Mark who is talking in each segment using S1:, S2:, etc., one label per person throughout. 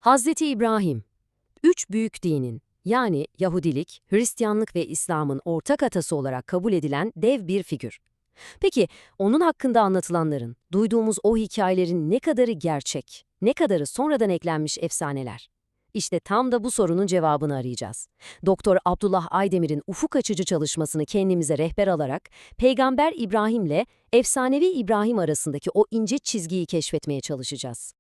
S1: Hazreti İbrahim, üç büyük dinin yani Yahudilik, Hristiyanlık ve İslam'ın ortak atası olarak kabul edilen dev bir figür. Peki onun hakkında anlatılanların, duyduğumuz o hikayelerin ne kadarı gerçek, ne kadarı sonradan eklenmiş efsaneler? İşte tam da bu sorunun cevabını arayacağız. Doktor Abdullah Aydemir'in ufuk açıcı çalışmasını kendimize rehber alarak, Peygamber İbrahim'le efsanevi İbrahim arasındaki o ince çizgiyi keşfetmeye çalışacağız.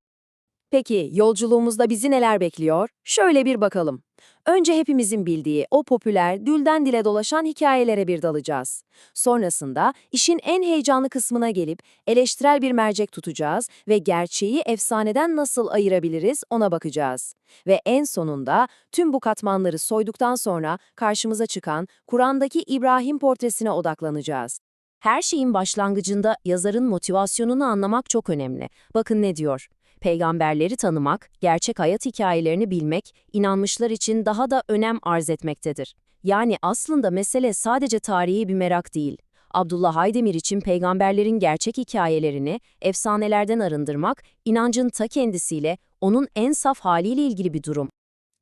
S2: Peki yolculuğumuzda bizi neler bekliyor? Şöyle bir bakalım. Önce hepimizin bildiği o popüler, dilden dile dolaşan hikayelere bir dalacağız. Sonrasında işin en heyecanlı kısmına gelip eleştirel bir mercek tutacağız ve gerçeği efsaneden nasıl ayırabiliriz ona bakacağız. Ve en sonunda tüm bu katmanları soyduktan sonra karşımıza çıkan Kur'an'daki İbrahim portresine odaklanacağız.
S1: Her şeyin başlangıcında yazarın motivasyonunu anlamak çok önemli. Bakın ne diyor? Peygamberleri tanımak, gerçek hayat hikayelerini bilmek, inanmışlar için daha da önem arz etmektedir. Yani aslında mesele sadece tarihi bir merak değil. Abdullah Aydemir için peygamberlerin gerçek hikayelerini, efsanelerden arındırmak, inancın ta kendisiyle, onun en saf haliyle ilgili bir durum.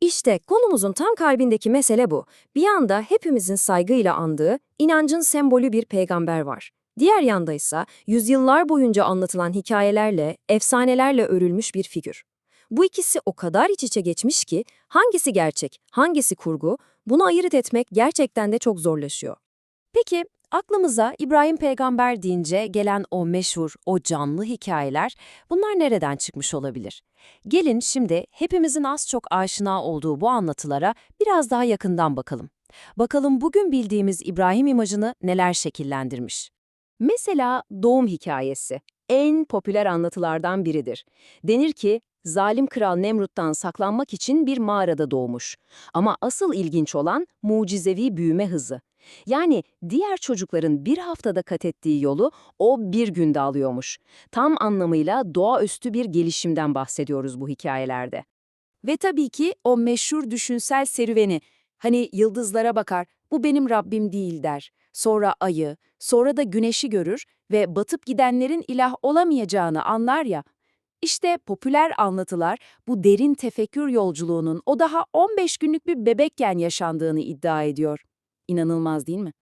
S2: İşte konumuzun tam kalbindeki mesele bu. Bir yanda hepimizin saygıyla andığı, inancın sembolü bir peygamber var. Diğer yanda ise yüzyıllar boyunca anlatılan hikayelerle, efsanelerle örülmüş bir figür. Bu ikisi o kadar iç içe geçmiş ki hangisi gerçek, hangisi kurgu, bunu ayırt etmek gerçekten de çok zorlaşıyor.
S1: Peki, aklımıza İbrahim peygamber deyince gelen o meşhur, o canlı hikayeler, bunlar nereden çıkmış olabilir? Gelin şimdi hepimizin az çok aşina olduğu bu anlatılara biraz daha yakından bakalım. Bakalım bugün bildiğimiz İbrahim imajını neler şekillendirmiş?
S2: Mesela doğum hikayesi en popüler anlatılardan biridir. Denir ki zalim kral Nemrut'tan saklanmak için bir mağarada doğmuş. Ama asıl ilginç olan mucizevi büyüme hızı. Yani diğer çocukların bir haftada kat ettiği yolu o bir günde alıyormuş. Tam anlamıyla doğaüstü bir gelişimden bahsediyoruz bu hikayelerde. Ve tabii ki o meşhur düşünsel serüveni. Hani yıldızlara bakar, bu benim Rabbim değil der. Sonra ayı, sonra da güneşi görür ve batıp gidenlerin ilah olamayacağını anlar ya. İşte popüler anlatılar bu derin tefekkür yolculuğunun o daha 15 günlük bir bebekken yaşandığını iddia ediyor. İnanılmaz değil mi?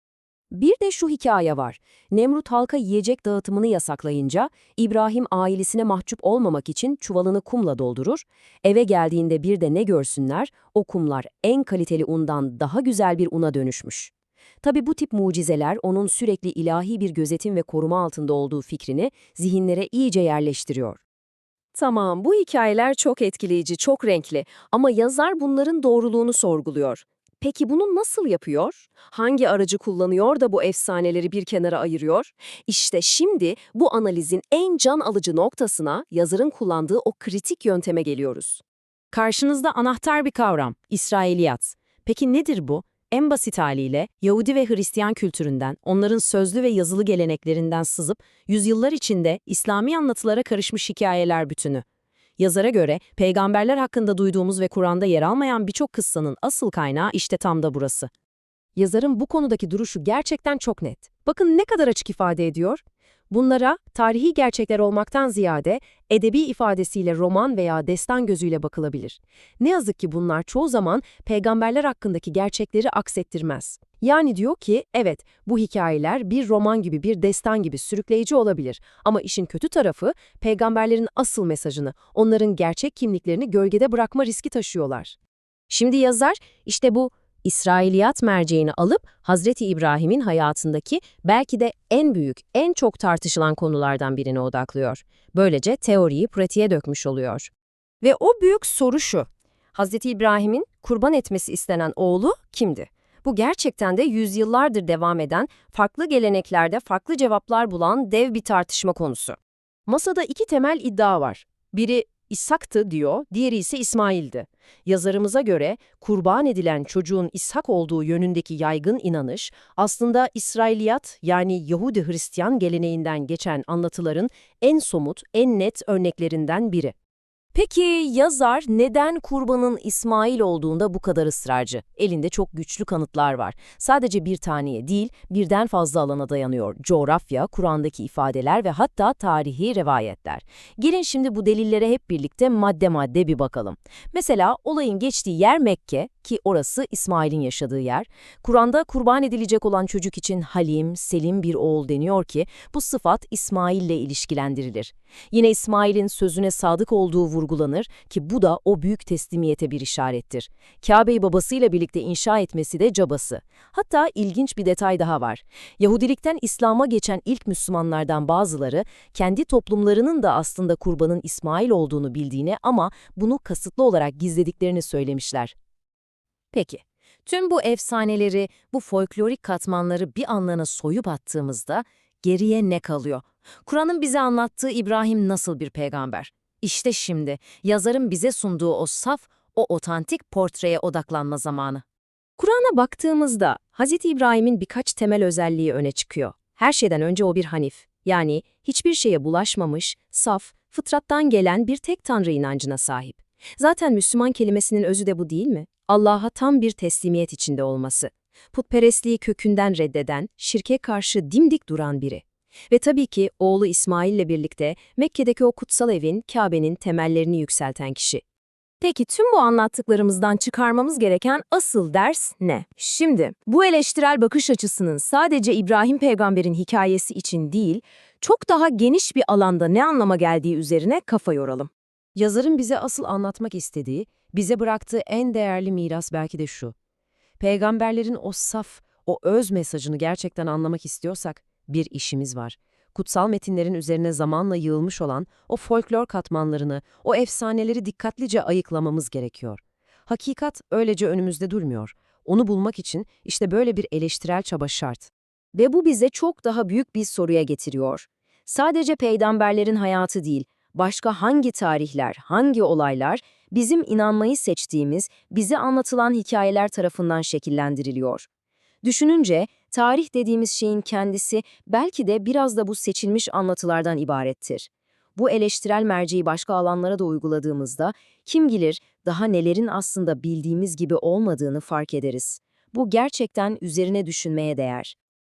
S1: Bir de şu hikaye var. Nemrut halka yiyecek dağıtımını yasaklayınca İbrahim ailesine mahcup olmamak için çuvalını kumla doldurur. Eve geldiğinde bir de ne görsünler, o kumlar en kaliteli undan daha güzel bir una dönüşmüş. Tabi bu tip mucizeler onun sürekli ilahi bir gözetim ve koruma altında olduğu fikrini zihinlere iyice yerleştiriyor.
S2: Tamam, bu hikayeler çok etkileyici, çok renkli ama yazar bunların doğruluğunu sorguluyor. Peki bunu nasıl yapıyor? Hangi aracı kullanıyor da bu efsaneleri bir kenara ayırıyor? İşte şimdi bu analizin en can alıcı noktasına yazarın kullandığı o kritik yönteme geliyoruz.
S1: Karşınızda anahtar bir kavram, İsrailiyat. Peki nedir bu? En basit haliyle Yahudi ve Hristiyan kültüründen, onların sözlü ve yazılı geleneklerinden sızıp yüzyıllar içinde İslami anlatılara karışmış hikayeler bütünü. Yazara göre peygamberler hakkında duyduğumuz ve Kur'an'da yer almayan birçok kıssanın asıl kaynağı işte tam da burası. Yazarın bu konudaki duruşu gerçekten çok net. Bakın ne kadar açık ifade ediyor. Bunlara tarihi gerçekler olmaktan ziyade edebi ifadesiyle roman veya destan gözüyle bakılabilir. Ne yazık ki bunlar çoğu zaman peygamberler hakkındaki gerçekleri aksettirmez. Yani diyor ki evet bu hikayeler bir roman gibi bir destan gibi sürükleyici olabilir ama işin kötü tarafı peygamberlerin asıl mesajını, onların gerçek kimliklerini gölgede bırakma riski taşıyorlar. Şimdi yazar işte bu İsrailiyat merceğini alıp Hazreti İbrahim'in hayatındaki belki de en büyük, en çok tartışılan konulardan birine odaklıyor. Böylece teoriyi pratiğe dökmüş oluyor. Ve o büyük soru şu: Hazreti İbrahim'in kurban etmesi istenen oğlu kimdi? Bu gerçekten de yüzyıllardır devam eden, farklı geleneklerde farklı cevaplar bulan dev bir tartışma konusu. Masada iki temel iddia var. Biri İshak'tı diyor, diğeri ise İsmail'di. Yazarımıza göre kurban edilen çocuğun İshak olduğu yönündeki yaygın inanış aslında İsrailiyat yani Yahudi-Hristiyan geleneğinden geçen anlatıların en somut, en net örneklerinden biri.
S2: Peki yazar neden kurbanın İsmail olduğunda bu kadar ısrarcı? Elinde çok güçlü kanıtlar var. Sadece bir taneye değil, birden fazla alana dayanıyor. Coğrafya, Kur'an'daki ifadeler ve hatta tarihi rivayetler. Gelin şimdi bu delillere hep birlikte madde madde bir bakalım. Mesela olayın geçtiği yer Mekke ki orası İsmail'in yaşadığı yer. Kur'an'da kurban edilecek olan çocuk için Halim, Selim bir oğul deniyor ki bu sıfat İsmail'le ilişkilendirilir. Yine İsmail'in sözüne sadık olduğu vurgulanır ki bu da o büyük teslimiyete bir işarettir. Kabe'yi babasıyla birlikte inşa etmesi de cabası. Hatta ilginç bir detay daha var. Yahudilikten İslam'a geçen ilk Müslümanlardan bazıları kendi toplumlarının da aslında kurbanın İsmail olduğunu bildiğini ama bunu kasıtlı olarak gizlediklerini söylemişler. Peki, tüm bu efsaneleri, bu folklorik katmanları bir anlana soyup attığımızda geriye ne kalıyor? Kur'an'ın bize anlattığı İbrahim nasıl bir peygamber? İşte şimdi yazarın bize sunduğu o saf, o otantik portreye odaklanma zamanı. Kur'an'a baktığımızda Hz. İbrahim'in birkaç temel özelliği öne çıkıyor. Her şeyden önce o bir hanif, yani hiçbir şeye bulaşmamış, saf, fıtrattan gelen bir tek tanrı inancına sahip. Zaten Müslüman kelimesinin özü de bu değil mi? Allah'a tam bir teslimiyet içinde olması. Putperestliği kökünden reddeden, şirke karşı dimdik duran biri. Ve tabii ki oğlu İsmail'le birlikte Mekke'deki o kutsal evin, Kabe'nin temellerini yükselten kişi. Peki tüm bu anlattıklarımızdan çıkarmamız gereken asıl ders ne? Şimdi bu eleştirel bakış açısının sadece İbrahim peygamberin hikayesi için değil, çok daha geniş bir alanda ne anlama geldiği üzerine kafa yoralım. Yazarın bize asıl anlatmak istediği, bize bıraktığı en değerli miras belki de şu. Peygamberlerin o saf, o öz mesajını gerçekten anlamak istiyorsak bir işimiz var. Kutsal metinlerin üzerine zamanla yığılmış olan o folklor katmanlarını, o efsaneleri dikkatlice ayıklamamız gerekiyor. Hakikat öylece önümüzde durmuyor. Onu bulmak için işte böyle bir eleştirel çaba şart. Ve bu bize çok daha büyük bir soruya getiriyor. Sadece peygamberlerin hayatı değil, başka hangi tarihler, hangi olaylar bizim inanmayı seçtiğimiz, bize anlatılan hikayeler tarafından şekillendiriliyor? Düşününce, tarih dediğimiz şeyin kendisi belki de biraz da bu seçilmiş anlatılardan ibarettir. Bu eleştirel merceği başka alanlara da uyguladığımızda, kim bilir daha nelerin aslında bildiğimiz gibi olmadığını fark ederiz. Bu gerçekten üzerine düşünmeye değer.